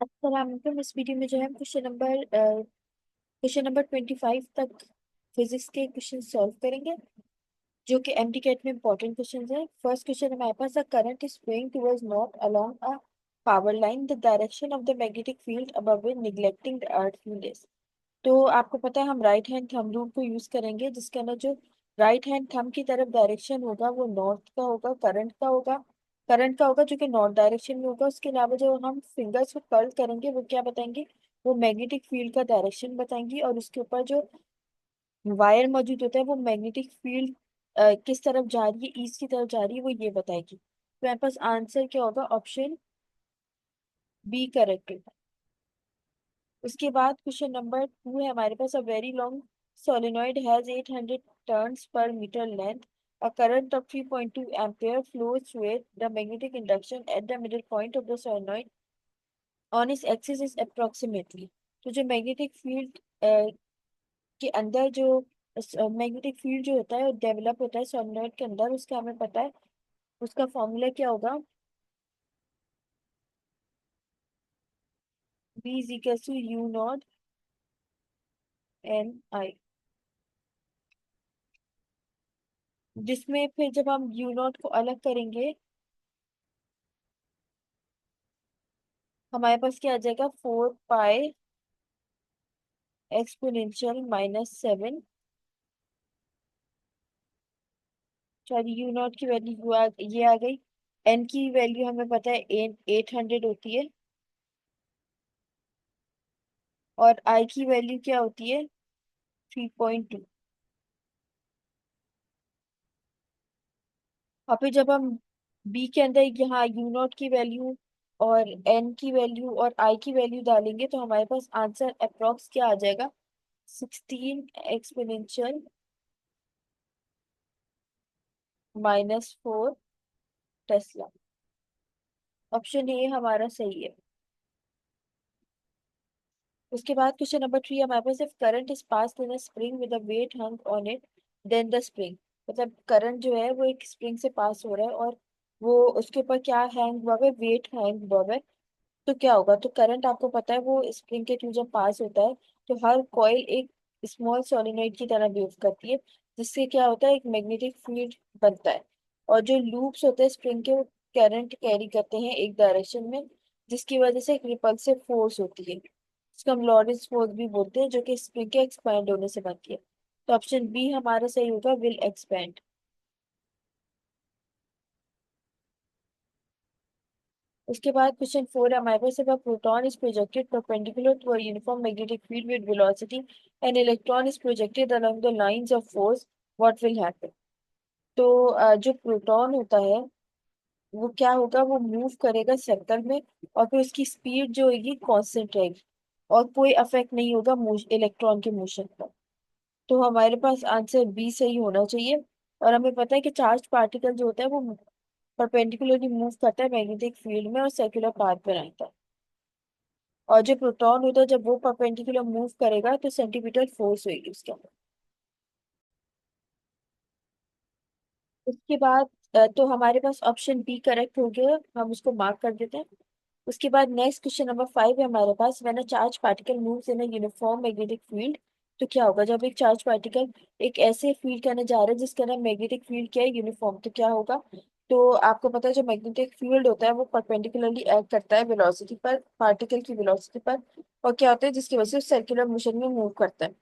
अस्सलाम वालेकुम। इस वीडियो में जो है हम क्वेश्चन नंबर 25 तक फिजिक्स के क्वेश्चन सॉल्व करेंगे, जो कि एमटीकेट में इंपॉर्टेंट क्वेश्चन है। फर्स्ट क्वेश्चन हमारे पास, the current is flowing towards north along a power line, the direction of the magnetic field above it neglecting the earth field is. तो आपको पता है हम राइट हैंड थंब रूल को use करेंगे, जिसके अंदर जो राइट हैंड थंब की तरफ डायरेक्शन होगा वो नॉर्थ का होगा, करंट का होगा जो कि नॉर्थ डायरेक्शन में होगा। उसके अलावा जो हम फिंगर्स को कर्ल करेंगे वो क्या बताएंगे, वो मैग्नेटिक फील्ड का डायरेक्शन बताएंगी। और उसके ऊपर जो वायर मौजूद होता है वो मैग्नेटिक फील्ड किस तरफ जा रही है, ईस्ट की तरफ जा रही है, वो ये बताएगी। तो मेरे पास आंसर क्या होगा, ऑप्शन बी करेक्ट होगा। उसके बाद क्वेश्चन नंबर 2 है हमारे पास, a very long solenoid has 800 turns per metre length, a current of 3.2 ampere flows through it, the magnetic induction at the middle point of the solenoid on its axis is approximately. तो जो magnetic field के अंदर जो magnetic field जो होता है वो develop होता है सोलेनॉइड के अंदर, उसका हमें पता है। उसका फॉर्मूला क्या होगा, B is equal to U naught N I, जिसमें फिर जब हम यू नॉट को अलग करेंगे हमारे पास क्या आ जाएगा, 4 पाई एक्सपोनेंशियल -7। सॉरी, यू नॉट की वैल्यू ये आ गई। एन की वैल्यू हमें पता है 800 होती है, और आई की वैल्यू क्या होती है, 3.2। और फिर जब हम बी के अंदर यहाँ यू नॉट की वैल्यू और एन की वैल्यू और आई की वैल्यू डालेंगे तो हमारे पास आंसर अप्रोक्स क्या आ जाएगा, 16 एक्सपोनेंशियल -4 टेस्ला। ऑप्शन ए हमारा सही है। उसके बाद क्वेश्चन नंबर 3 हमारे पास, if current is pass in a spring with a weight hung on it, then the spring. मतलब करंट जो है वो एक स्प्रिंग से पास हो रहा है और वो उसके ऊपर क्या हैंग हुआ है, वेट हैंग हुआ है। तो क्या होगा, तो करंट आपको पता है वो स्प्रिंग के थ्रू जब पास होता है तो हर कॉइल एक स्मॉल सोलेनोइड की तरह बिहेव करती है, जिससे क्या होता है, एक मैग्नेटिक फील्ड बनता है। और जो लूप्स होते हैं स्प्रिंग के, वो करंट कैरी करते हैं एक डायरेक्शन में, जिसकी वजह से एक रिपल्सिव फोर्स होती है, इसको हम लॉरेंस फोर्स भी बोलते हैं, जो कि स्प्रिंग के एक्सपैंड होने से बनती है। तो ऑप्शन बी हमारा सही होगा, विल एक्सपैंड। उसके बाद क्वेश्चन 4 है हमारे पास, a proton is projected perpendicular to a uniform magnetic field with velocity and electron is projected along the lines of force, what will happen. तो जो प्रोटॉन होता है वो क्या होगा, वो मूव करेगा सर्कल में, और फिर उसकी स्पीड जो होगी कांस्टेंट रहेगी, और कोई अफेक्ट नहीं होगा इलेक्ट्रॉन के मोशन पर। तो हमारे पास आंसर बी सही होना चाहिए। और हमें पता है कि चार्ज पार्टिकल जो होता है वो परपेंडिकुलरली मूव करता है मैग्नेटिक फील्ड में और सर्कुलर पाथ बनाता है। और जो प्रोटॉन होता है जब वो परपेंडिकुलर मूव करेगा तो सेंटीमीटर फोर्स होगी उसके अंदर। उसके बाद तो हमारे पास ऑप्शन बी करेक्ट हो गया, हम उसको मार्क कर देते हैं। उसके बाद नेक्स्ट क्वेश्चन नंबर 5 है हमारे पास, when a charge particle moves in a uniform magnetic field. तो क्या होगा, जब एक चार्ज पार्टिकल एक ऐसे फील्ड के अंदर जा रहा है जिसके अंदर मैग्नेटिक फील्ड क्या है, यूनिफॉर्म, तो क्या होगा। तो आपको पता है जो मैग्नेटिक फील्ड होता है वो परपेंडिकुलरली एक्ट करता है वेलोसिटी पर, पार्टिकल की वेलोसिटी पर। और क्या होता है, जिसकी वजह से सर्कुलर मोशन में मूव करता है।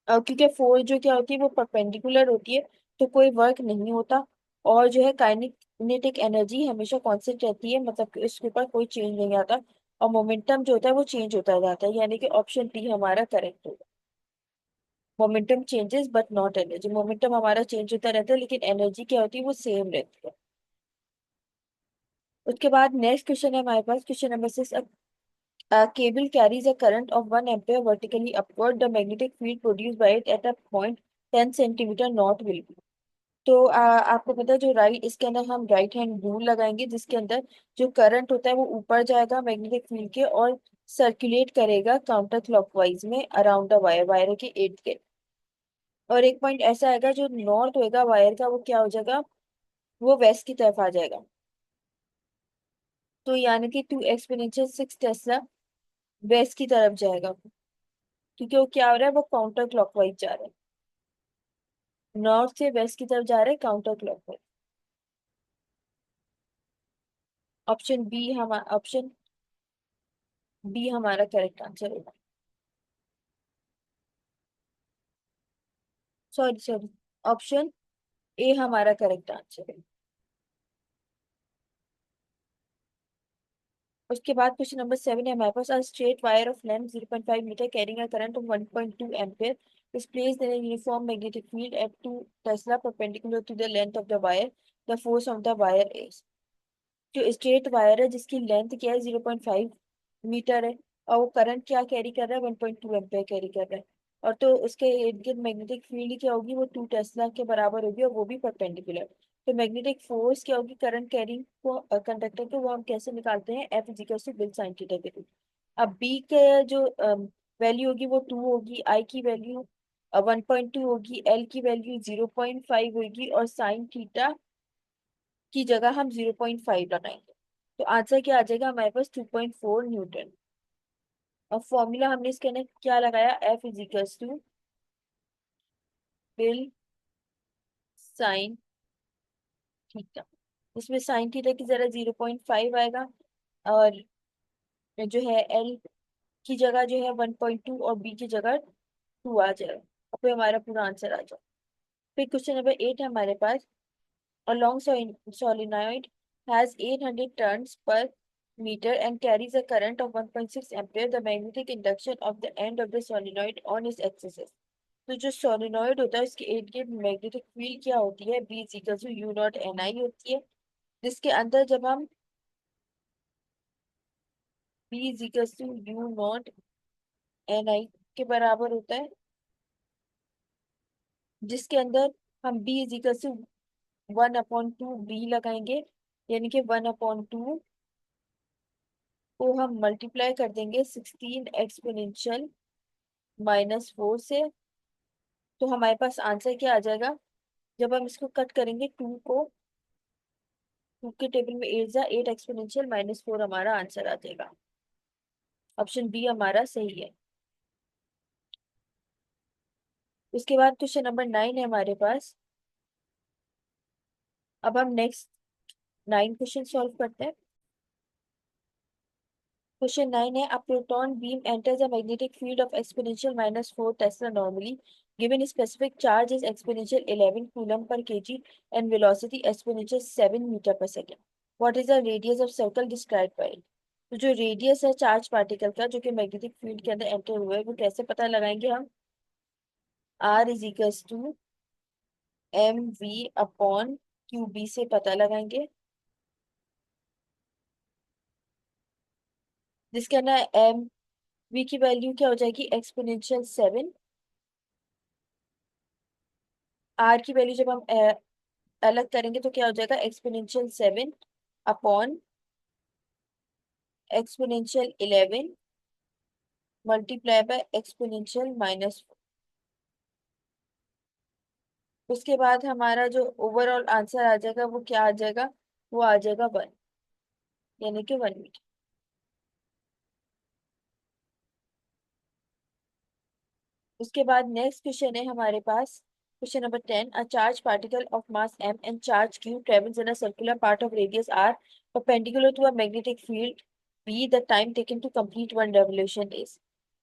क्योंकि फोर्स जो क्या होती है वो परपेंडिकुलर होती है, तो कोई वर्क नहीं होता। और जो है काइनेटिक एनर्जी हमेशा कांस्टेंट रहती है, मतलब कि इसके ऊपर कोई चेंज नहीं आता। और मोमेंटम जो होता है वो चेंज होता जाता है, यानी कि ऑप्शन डी हमारा करेक्ट होगा। Momentum changes but not energy, momentum हमारा चेंज होता रहता है लेकिन एनर्जी क्या होती है वो सेम रहती है। उसके बाद नेक्स्ट क्वेश्चन है हमारे पास, question number 6, a cable carries a current of 1 ampere vertically upward. The magnetic field produced by it at a point 10 centimeter north will be। तो आपको पता है जो राइट, इसके अंदर हम राइट हैंड रूल लगाएंगे, जिसके अंदर जो करंट होता है वो ऊपर जाएगा मैग्नेटिक फील्ड के और सर्कुलेट करेगा काउंटर क्लॉकवाइज में अराउंड द वायर, वायर के इर्द गिर्द। और एक पॉइंट ऐसा आएगा जो नॉर्थ होएगा वायर का, वो क्या हो जाएगा, वो वेस्ट की तरफ आ जाएगा। तो यानी कि 2 एक्सपोनेंशियल 6 टेस्ला वेस्ट की तरफ जाएगा वो, क्योंकि वो क्या हो रहा है, वो काउंटर क्लॉकवाइज जा रहा है। नॉर्थ से वेस्ट की तरफ जा रहा है काउंटर क्लॉकवाइज। ऑप्शन बी हमारा करेक्ट आंसर होगा। सॉरी सॉरी, ऑप्शन ए हमारा करेक्ट आंसर है। उसके बाद क्वेश्चन नंबर 7 है हमारे पास। A straight wire of length 0.5 metre carrying a current of 1.2 ampere is placed in a uniform magnetic field at 2 Tesla perpendicular to the length of the wire. The force of the wire is, जो straight wire है जिसकी length क्या है 0.5 metre है, और वो current क्या carry कर रहा है 1.2 एम्पियर कैरी कर रहा है, और तो उसके इर्द गिर्द मैग्नेटिक फील्ड क्या होगी, वो 2 टेस्ला के बराबर होगी, और वो भी परपेंडिकुलर। तो मैग्नेटिक फोर्स क्या होगी करंट कैरिंग को कंडक्टर को, वो हम कैसे निकालते हैं, F is equal to BIL sine theta के थ्रू। अब बी का जो वैल्यू होगी वो 2 होगी, आई की वैल्यू 1.2 होगी, एल की वैल्यू 0.5 होगी, और साइन थीटा की जगह हम 0.5 लगाएंगे। तो आंसर क्या आ जाएगा हमारे पास 2.4 न्यूटन। और फॉर्मूला हमने इसके अंदर क्या लगाया, F is equals to BIL sine theta. इसमें साइन थीटा की जरा 0.5 आएगा, और जो है एल की जगह जो है 1.2, और बी की जगह 2 आ जाएगा। और फिर हमारा पूरा आंसर आ जाएगा। फिर क्वेश्चन नंबर 8 है हमारे पास। A long solenoid has 800 turns per meter and carries a current of 1.6 ampere. The magnetic induction of the end of the solenoid on its axis is. तो जो सोलिनॉइड होता है उसके इर्द गिर्द मैग्नेटिक फील्ड क्या होती है, B equal to U naught N I होती है, जिसके अंदर जब हम B equal to U naught N I के बराबर होता है, जिसके अंदर हम बी इक्वल टू 1/2 बी लगाएंगे, यानी कि 1/2 को हम मल्टीप्लाई कर देंगे 16 एक्सपोनेंशियल -4 से। तो हमारे पास आंसर क्या आ जाएगा, जब हम इसको कट करेंगे 2 को, 2 के टेबल में 8 जा 8 एक्सपोनेंशियल -4 हमारा आंसर आ जाएगा। ऑप्शन बी हमारा सही है। उसके बाद क्वेश्चन नंबर 9 है हमारे पास। अब हम नेक्स्ट 9 क्वेश्चन सॉल्व करते हैं। Question 9 है, a proton beam enters a magnetic field of exponential -4 Tesla normally. Given specific charge is exponential 11 coulomb per kg and velocity exponential 7 meter per second. What is the radius of circle described by it? तो जो radius है charge particle का जो कि magnetic field के अंदर enter हुआ है, वो कैसे पता लगाएंगे हम, R is equals to M V upon Q B से पता लगाएंगे, जिसके अंदर एम वी की वैल्यू क्या हो जाएगी एक्सपोनेंशियल 7, आर की वैल्यू जब हम अलग करेंगे तो क्या हो जाएगा exponential 7 upon exponential 11 multiply by exponential -4। उसके बाद हमारा जो ओवरऑल आंसर आ जाएगा वो क्या आ जाएगा, वो आ जाएगा 1, यानी कि 1 मीटर। उसके बाद नेक्स्ट क्वेश्चन है हमारे पास। Question number 10, a charge particle of mass m and charge q travels in a circular part of radius r perpendicular to a magnetic field b. The time taken to complete one revolution is.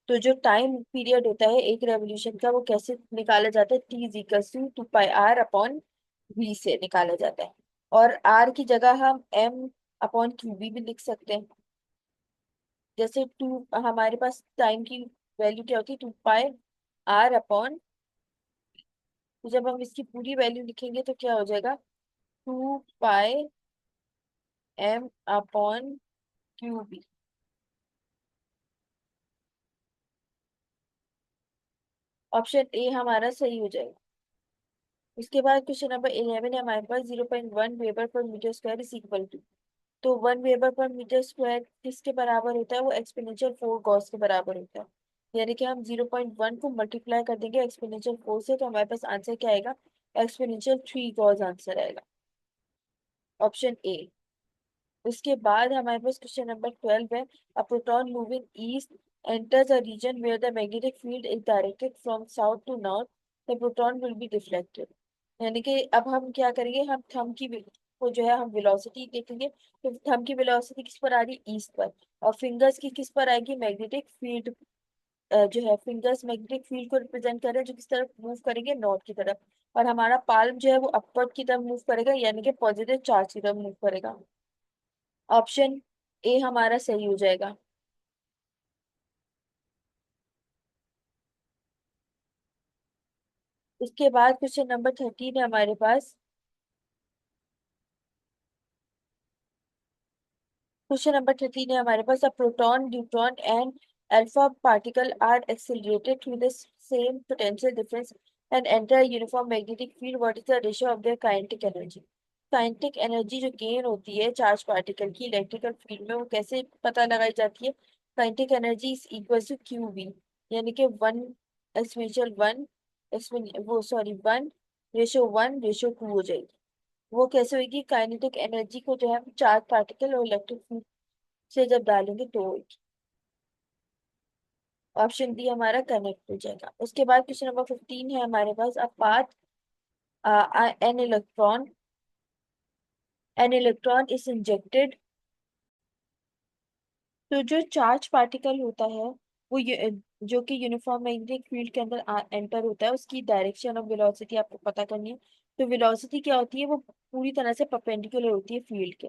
तो जो time period होता है एक revolution का, वो कैसे निकाला जाता है, T is equal to 2 pi r upon v से निकाला जाता है। और r की जगह हम m अपॉन क्यू बी भी लिख सकते हैं। जैसे टू हमारे पास टाइम की वैल्यू क्या होती है 2 पाई r अपॉन, तो जब हम इसकी पूरी वैल्यू लिखेंगे तो क्या हो जाएगा 2 pi m upon Q B. Option A हमारा सही हो जाएगा। उसके बाद क्वेश्चन नंबर 11 है हमारे पास। 0.1 वेबर पर metre square is equal to, तो 1 वेबर पर मीटर स्क्वायर किसके बराबर होता है, वो एक्सपोनेंशियल 4 गॉस के बराबर होता है। यानी कि हम 0.1 को मल्टीप्लाई कर देंगे एक्सपोनेंशियल 4 से, तो हमारे पास आंसर क्या आएगा, एक्सपोनेंशियल 3 गॉस आंसर आएगा। Option A. उसके बाद हमारे पास क्वेश्चन नंबर 12 है। अ proton moving east enters a region where the magnetic field is directed from south to north, the proton will be deflected। यानी कि अब हम क्या करेंगे, हम थंब की को जो है हम वेलोसिटी देखेंगे। तो थंब की वेलोसिटी किस पर आ रही है, ईस्ट पर। और फिंगर्स की किस पर आएगी, मैग्नेटिक फील्ड। जो है फिंगर्स मैग्नेटिक फील्ड को रिप्रेजेंट कर रहे हैं, जो किस तरफ मूव करेंगे, नॉर्थ की तरफ। और हमारा पाल्म जो है वो अपवर्ड की तरफ मूव करेगा, यानी कि पॉजिटिव चार्ज की तरफ मूव करेगा। ऑप्शन ए हमारा सही हो जाएगा। उसके बाद क्वेश्चन नंबर 13 है हमारे पास। क्वेश्चन नंबर 13 है हमारे पास। A proton, neutron and alpha particle are accelerated through the same potential difference and enter uniform magnetic field, what is the ratio of their kinetic energy. Kinetic energy जो gain होती है charge particle की electrical field में, वो कैसे पता लगाई जाती है। Kinetic energy is equal to Q V, यानी कि वन एक्सपोनेंशियल वन, वो सॉरी 1:1:2 हो जाएगी। वो कैसे होगी, काइनेटिक एनर्जी को जो है चार्ज पार्टिकल और इलेक्ट्रिक फील्ड से जब डालेंगे तो होगी। ऑप्शन डी हमारा कनेक्ट हो जाएगा। उसके बाद क्वेश्चन नंबर 15 है हमारे पास। A path an electron, an electron is injected. तो जो चार्ज पार्टिकल होता है वो जो कि यूनिफॉर्म मैग्नेटिक फील्ड के अंदर एंटर होता है, उसकी डायरेक्शन और वेलोसिटी आपको पता करनी है। तो वेलोसिटी क्या होती है, वो पूरी तरह से परपेंडिकुलर होती है फील्ड के।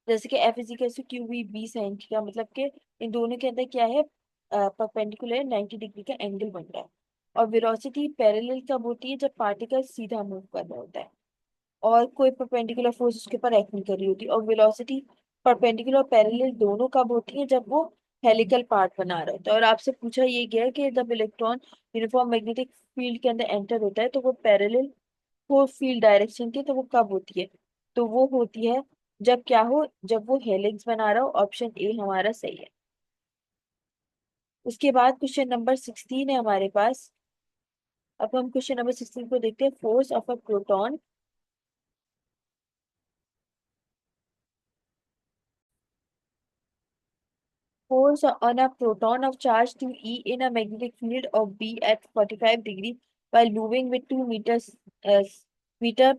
जैसे कि F is equal to Q V B sine theta, मतलब कि इन दोनों के अंदर क्या है, परपेंडिकुलर 90 डिग्री का एंगल बन रहा है। और वेलोसिटी पैरेलल कब होती है, जब पार्टिकल सीधा मूव कर रहा होता है और कोई परपेंडिकुलर फोर्स उसके ऊपर एक्ट नहीं कर रही होती। और वेलोसिटी परपेंडिकुलर और पैरेलल दोनों कब होती है, जब वो हेलिकल पार्ट बना रहा होता है। और आपसे पूछा ये गया है कि जब इलेक्ट्रॉन यूनिफॉर्म मैग्नेटिक फील्ड के अंदर एंटर होता है तो वो पैरेलल फोर्स फील्ड डायरेक्शन की, तो वो कब होती है, तो वो होती है जब क्या हो, जब वो हेलिक्स बना रहा हो। ऑप्शन ए हमारा सही है। उसके बाद क्वेश्चन नंबर 16 है हमारे पास। अब हम क्वेश्चन नंबर 16 को देखते हैं। Force of a proton, force on a proton of charge to E in a magnetic field of B at 45 degree while moving with 2 meters meter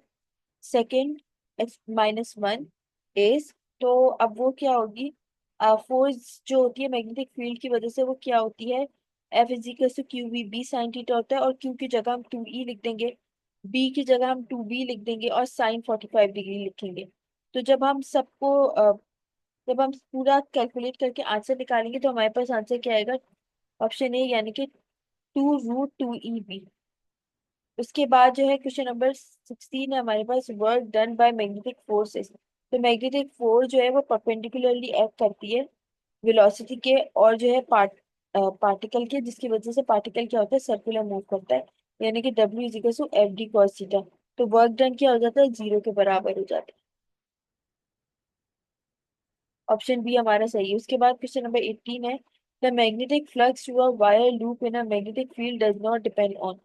second x -1 is। तो अब वो क्या होगी, फोर्स जो होती है मैग्नेटिक फील्ड की वजह से वो क्या होती है, F is equal to Q V B sine theta होता है। और क्यू की जगह हम 2 ई लिख देंगे, बी की जगह हम 2 बी लिख देंगे और साइन 45 डिग्री लिखेंगे। तो जब हम पूरा कैलकुलेट करके आंसर निकालेंगे तो हमारे पास आंसर क्या आएगा, ऑप्शन ए, यानी कि 2√2 EB। उसके बाद जो है क्वेश्चन नंबर 16 है हमारे पास। Work done by magnetic forces. तो मैग्नेटिक फोर्स जो है वो परपेंडिकुलरली एक्ट करती है वेलोसिटी के और जो है पार्टिकल के, जिसकी वजह से पार्टिकल क्या होता है, सर्कुलर मूव करता है। यानी कि W = FD cos थीटा। तो वर्क डन क्या हो जाता है, 0 के बराबर हो जाता है। ऑप्शन बी हमारा सही है। उसके बाद क्वेश्चन नंबर 18 है। The magnetic flux to a wire loop in a magnetic field does not depend on.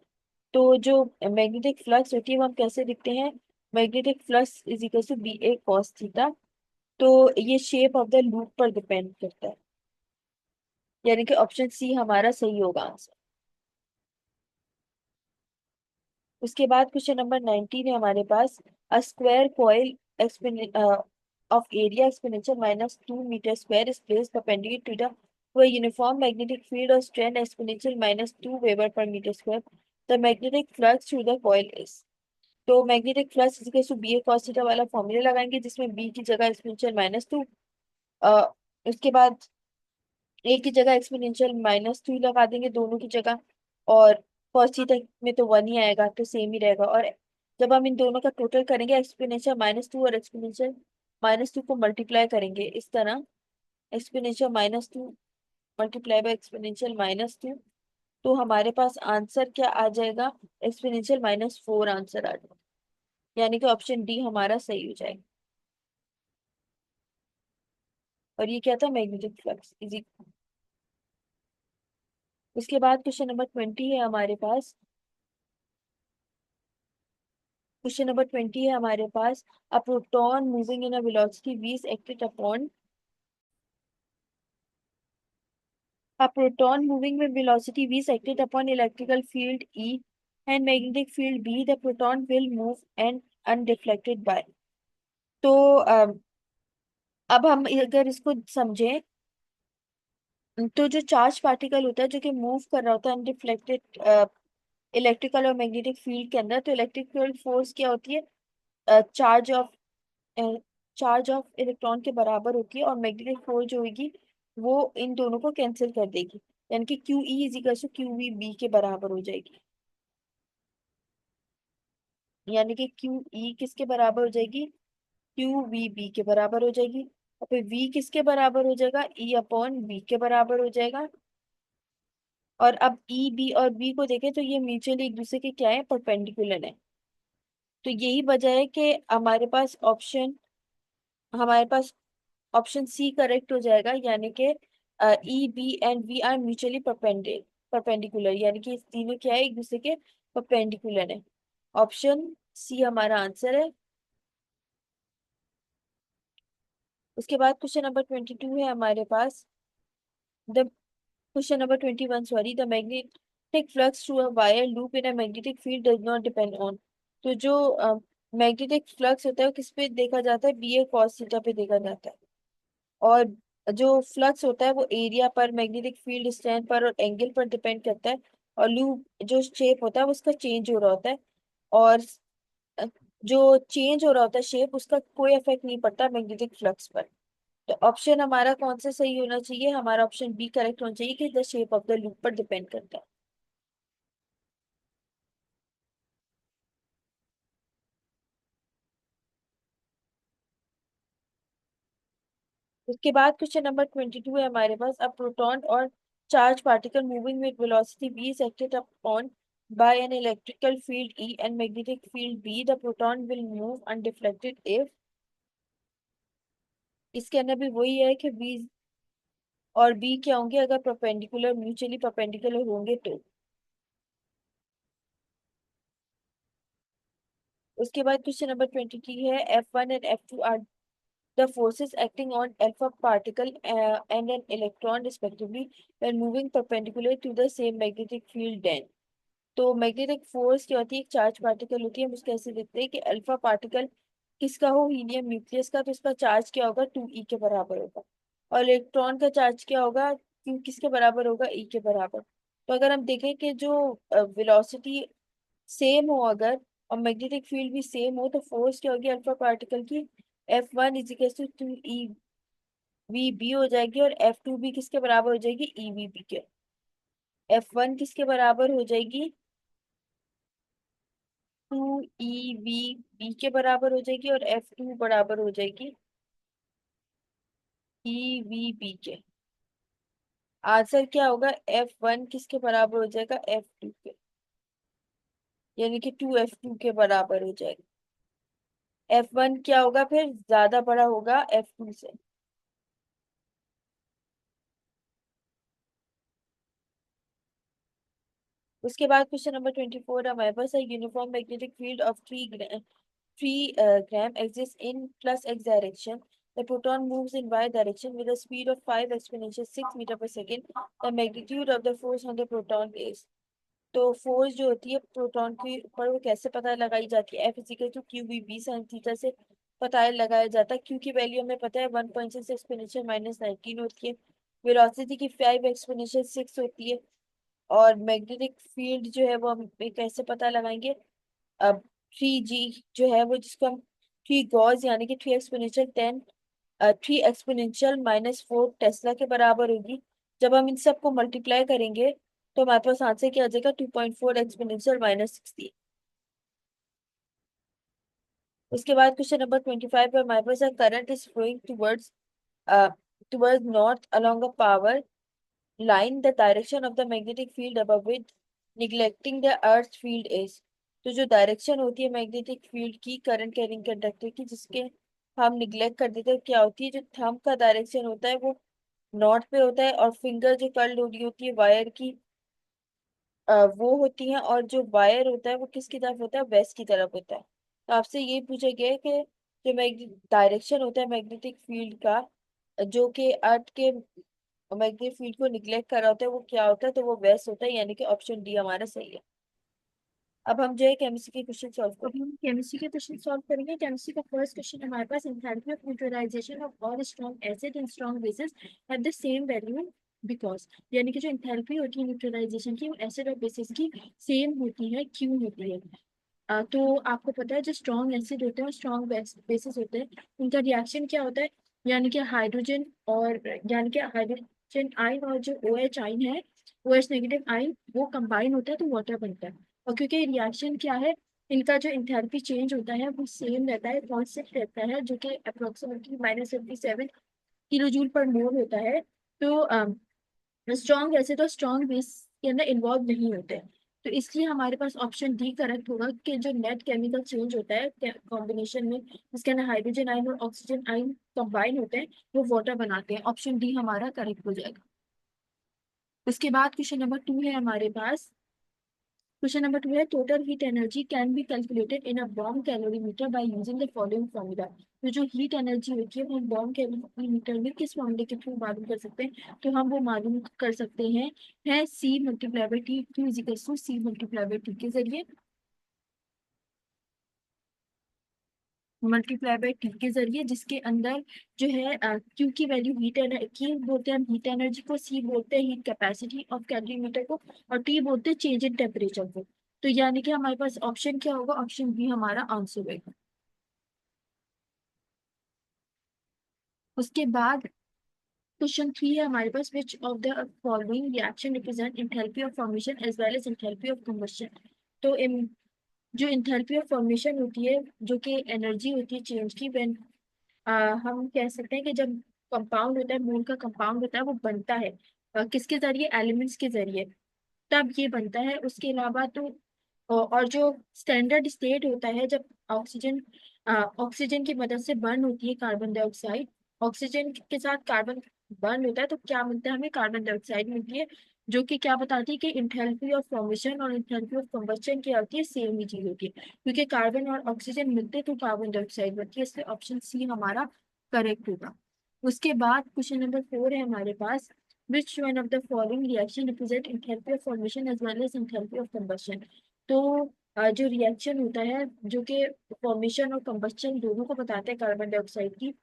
तो जो मैग्नेटिक फ्लक्स होती है वो हम कैसे लिखते हैं, magnetic flux is equal to BA cos theta. तो ये शेप ऑफ द लूप पर डिपेंड करता है, यानी कि ऑप्शन सी हमारा सही होगा आंसर। उसके बाद क्वेश्चन नंबर 19 है हमारे पास। A square coil of area exponential -2 m² is placed perpendicular to a uniform magnetic field of strength exponential -2 Weber per meter square. The magnetic flux through the coil is। तो magnetic flux is to B A cos theta वाला formula लगाएंगे, जिसमें B की जगह exponential -2, उसके बाद ए की जगह एक्सपोनेंशियल -2 लगा देंगे दोनों की जगह। और cos थीटा में तो 1 ही आएगा, तो सेम ही रहेगा। और जब हम इन दोनों का टोटल करेंगे, एक्सपोनेंशियल -2 और एक्सपोनेंशियल -2 को मल्टीप्लाई करेंगे इस तरह, एक्सपोनेंशियल -2 मल्टीप्लाई बाय एक्सपोनेंशियल -2, तो हमारे पास आंसर क्या आ जाएगा, एक्सपोनेंशियल -4 आंसर आ जाएगा। यानी कि ऑप्शन डी हमारा सही हो जाएगा। और ये क्या था, मैग्नेटिक फ्लक्स इजी। उसके बाद क्वेश्चन नंबर 20 है हमारे पास। क्वेश्चन नंबर 20 है हमारे पास। A proton moving in a velocity v is acted upon a proton moving with velocity v is acted upon electrical field E and magnetic field B. The proton will move and undeflected by। तो अब हम अगर इसको समझें, तो जो charge particle होता है जो कि मूव कर रहा होता है अनडिफ्लेक्टेड इलेक्ट्रिकल और मैग्नेटिक फील्ड के अंदर, तो इलेक्ट्रिकल फोर्स क्या होती है, चार्ज ऑफ इलेक्ट्रॉन के बराबर होती है, और मैग्नेटिक फोर्स जो होगी वो इन दोनों को कैंसिल कर देगी, यानी कि Q E is equal to Q V B के बराबर हो जाएगी। यानी कि क्यू ई किसके बराबर हो जाएगी, क्यू वी बी के बराबर हो जाएगी। और फिर वी किसके बराबर हो जाएगा, ई अपॉन वी के बराबर हो जाएगा। और अब ई बी और बी को देखें तो ये म्यूचुअली एक दूसरे के क्या है, परपेंडिकुलर है। तो यही वजह है कि हमारे पास ऑप्शन सी करेक्ट हो जाएगा, यानी कि E B and V are mutually perpendicular, यानी कि इस तीनों क्या है, एक दूसरे के परपेंडिकुलर है। ऑप्शन सी हमारा आंसर है। उसके बाद क्वेश्चन नंबर 22 है हमारे पास। The question number 21, sorry. The magnetic flux through a wire loop in a magnetic field does not depend on. तो जो मैग्नेटिक फ्लक्स होता है वो किस पे देखा जाता है, बी ए कॉस थीटा पे देखा जाता है। और जो फ्लक्स होता है वो एरिया पर, मैग्नेटिक फील्ड स्ट्रेंथ पर और एंगल पर डिपेंड करता है। और लूप जो शेप होता है वो उसका चेंज हो रहा होता है। और अ, जो चेंज हो रहा होता है शेप, उसका कोई इफेक्ट नहीं पड़ता मैग्नेटिक फ्लक्स पर। तो ऑप्शन हमारा कौन सा सही होना चाहिए, हमारा ऑप्शन बी करेक्ट होना चाहिए कि the shape of the loop पर डिपेंड करता है। उसके बाद क्वेश्चन नंबर 22 है हमारे पास। अब प्रोटॉन और charge particle moving with velocity v is acted upon by an electrical field E and magnetic field B. The proton will move undeflected if। इसके अंदर भी वही है कि v और B क्या होंगे, अगर परपेंडिकुलर, म्यूचुअली परपेंडिकुलर होंगे तो। उसके बाद क्वेश्चन नंबर 23 है। F1 and F2 are the forces acting on alpha particle and an electron respectively when moving perpendicular to the same magnetic field then। तो मैग्नेटिक फोर्स क्या होती है, एक चार्ज पार्टिकल होती है, हम उसको ऐसे देखते हैं कि अल्फा पार्टिकल किसका हो, हीलियम न्यूक्लियस का, तो इसका चार्ज क्या होगा, 2e के बराबर होगा। और इलेक्ट्रॉन का चार्ज क्या होगा, क्यू किसके बराबर होगा, e के बराबर। तो अगर हम देखें कि जो वेलोसिटी सेम हो अगर, और मैग्नेटिक फील्ड भी सेम हो, तो फोर्स क्या होगी अल्फा पार्टिकल की, F1 is equal to 2e we B हो जाएगी, और F2 भी किसके बराबर हो जाएगी, ई वी बी के। F1 किसके बराबर हो जाएगी, 2e v b के बराबर हो जाएगी, और F2 बराबर हो जाएगी e v b के। आंसर क्या होगा, F1 किसके बराबर हो जाएगा, F2 के, यानी कि 2F2 के बराबर हो जाएगा। F1 क्या होगा, फिर ज्यादा बड़ा होगा F2 से। उसके बाद क्वेश्चन नंबर 24 हमारे पास है। Uniform magnetic field of 3 gram exists in plus x direction। The proton moves in y direction with a speed of 5 exponential 6 meter per second। The magnitude of the force on the proton is। तो force जो होती है proton के ऊपर वो कैसे पता लगाई जाती है, F is equal to Q B B sine theta से पता लगाया जाता है। क्यू की वैल्यू हमें पता है 1.6 एक्सपोनेंशियल माइनस 19 होती है। वेलोसिटी की 5 एक्सपोनेंशियल 6 होती है। और मैग्नेटिक फील्ड जो है वो हम कैसे पता लगाएंगे, अब 3g जो है वो, जिसको हम 3 गॉस यानी कि 3 एक्सपोनेंशियल टेस्ला के बराबर होगी। जब हम इन सबको मल्टीप्लाई करेंगे तो हमारे पास आंसर क्या आ जाएगा, 2.4 एक्सपोनेंशियल माइनस 16। उसके बाद क्वेश्चन नंबर 25 पे हमारे पास current is flowing towards north along a power line the direction of the magnetic field above it neglecting the earth field is। तो जो डायरेक्शन होती है मैग्नेटिक फील्ड की करंट कैरिंग कंडक्टर की, जिसके हम निग्लेक्ट कर देते हैं, क्या होती है, जो थंब का डायरेक्शन होता है वो नॉर्थ पे होता है, और फिंगर जो कर्ल्ड हो रही होती है वायर की, वो होती है, और जो वायर होता है वो किसकी तरफ होता है, वेस्ट की तरफ होता है। तो आपसे ये पूछा गया है कि जो डायरेक्शन होता है मैग्नेटिक फील्ड का, जो कि अर्थ के मैग्नेटिक फील्ड को निग्लेक्ट कर रहा होता है, वो क्या होता है? तो वो वेस्ट होता है, यानी कि ऑप्शन डी हमारा सही है। अब हम जो है केमिस्ट्री के क्वेश्चन सॉल्व करेंगे। हम केमिस्ट्री के क्वेश्चन सॉल्व करेंगे। केमिस्ट्री का फर्स्ट क्वेश्चन हमारे पास, enthalpy of neutralisation of all strong acid and strong bases have the same value because, यानी कि जो एंथैल्पी होती है न्यूट्रलाइजेशन की, वो एसिड और बेसिस की सेम होती है, क्यों होती है? तो आपको पता है जो स्ट्रॉन्ग एसिड होते हैं और स्ट्रॉन्ग बेसिस होते हैं, उनका रिएक्शन क्या होता है? यानी कि हाइड्रोजन और, यानी कि हाइड्रोजन आयन और जो ओ एच आयन है, ओ एच नेगेटिव आयन, वो कंबाइन होता है तो वाटर बनता है। और क्योंकि रिएक्शन क्या है, इनका जो इंथैल्पी चेंज होता है वो सेम रहता है, कॉन्स्टेंट रहता है, जो कि अप्रोक्सीमेटली -57 किलो जूल पर मोल होता है। तो स्ट्रॉन्ग एसिड और स्ट्रॉन्ग बेस के अंदर इन्वॉल्व नहीं होते हैं। तो इसलिए हमारे पास ऑप्शन डी करेक्ट होगा कि जो नेट केमिकल चेंज होता है कॉम्बिनेशन में, जिसके अंदर हाइड्रोजन आयन और ऑक्सीजन आयन कंबाइन होते हैं, वो वाटर बनाते हैं। ऑप्शन डी हमारा करेक्ट हो जाएगा। उसके बाद क्वेश्चन नंबर 2 है हमारे पास। क्वेश्चन नंबर 2 है, total heat energy can be calculated in a bomb calorimeter by using the following formula. तो जो हीट एनर्जी होती है वो हम बॉम्ब कैलोरीमीटर में किस फॉर्मूले के थ्रू मालूम कर सकते हैं? तो हम वो मालूम कर सकते हैं, है C multiply by T, Q is equal to C multiply by T के जरिए, मल्टीप्लाई बाई टी के जरिए, जिसके अंदर जो है क्यू की वैल्यू हीट एनर्जी, क्यू बोलते हैं हम हीट एनर्जी को, सी बोलते हैं हीट कैपेसिटी ऑफ कैलोरीमीटर को, और टी बोलते हैं चेंज इन टेम्परेचर को। तो यानी कि हमारे पास ऑप्शन क्या होगा? ऑप्शन बी हमारा आंसर होगा। उसके बाद क्वेश्चन 3 है हमारे पास, which of the following reaction represent enthalpy of formation as well as enthalpy of combustion. तो जो एंथैल्पी ऑफ फॉर्मेशन होती है, जो कि एनर्जी होती है चेंज की, व्हेन हम कह सकते हैं कि जब कंपाउंड होता है, मूल का कंपाउंड होता है, वो बनता है किसके जरिए? एलिमेंट्स के जरिए, तब ये बनता है। उसके अलावा तो और जो स्टैंडर्ड स्टेट होता है, जब ऑक्सीजन ऑक्सीजन की मदद से बर्न होती है कार्बन डाइऑक्साइड, ऑक्सीजन के साथ कार्बन बर्न होता है, तो क्या मिलता है हमें? कार्बन डाइऑक्साइड मिलती है, जो कि क्या बताती है कि इंथैल्पी ऑफ फॉर्मेशन और इंथैल्पी ऑफ कंबशन क्या होती है? सेम ही चीज होती है, क्योंकि कार्बन और ऑक्सीजन मिलते हैं तो कार्बन डाइऑक्साइड बनती है, इसलिए ऑप्शन सी हमारा करेक्ट होगा। उसके बाद क्वेश्चन नंबर 4 है हमारे पास, which one of the following reaction represent enthalpy of formation as well as enthalpy of combustion। तो जो रिएक्शन होता है, जो कि फॉर्मेशन और कंबस्शन दोनों को बताते हैं कार्बन डाइऑक्साइड की,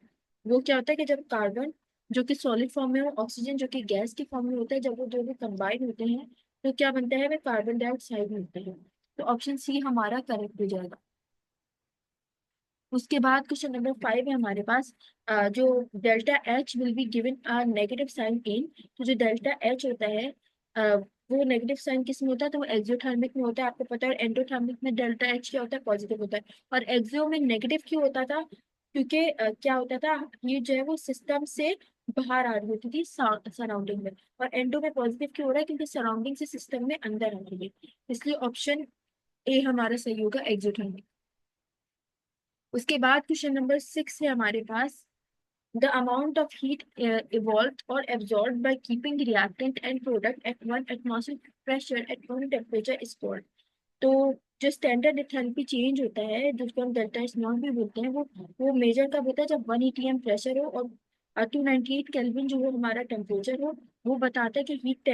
वो क्या होता है कि जब कार्बन जो कि सॉलिड फॉर्म में, और ऑक्सीजन जो कि गैस की फॉर्म में होता है, जब वो दोनों कंबाइन होते हैं तो क्या बनता है? वे कार्बन डाइऑक्साइड मिलते हैं। तो ऑप्शन सी हमारा करेक्ट हो जाएगा। उसके बाद क्वेश्चन नंबर 5 है हमारे पास, जो delta H will be given a negative sign in. तो जो डेल्टा एच होता है, वो नेगेटिव साइन किस में होता है? तो वो एक्सोथर्मिक में होता है, आपको पता है। और एंडोथर्मिक में डेल्टा एच क्या होता है? पॉजिटिव होता है। और एक्सो में नेगेटिव क्यों होता था? क्योंकि क्या होता था, ये जो है वो सिस्टम से बाहर आ रही होती थी सराउंडिंग में। और एंडो में पॉजिटिव क्यों हो रहा है? क्योंकि सराउंडिंग से सिस्टम में अंदर आ रही है, इसलिए ऑप्शन ए हमारा सही होगा, एक्सोथर्मिक। उसके बाद क्वेश्चन नंबर 6 है हमारे पास, the amount of heat evolved or absorbed by keeping reactant and product at one atmospheric pressure at one temperature is called। तो जो स्टैंडर्ड एंथैल्पी चेंज होता है, जिसको हम डेल्टा एच नॉट भी बोलते हैं, वो मेजर कब होता है? जब 1 atm प्रेशर हो और 298 केल्विन जो है हमारा टेम्परेचर हो। वो बताता है कि हीट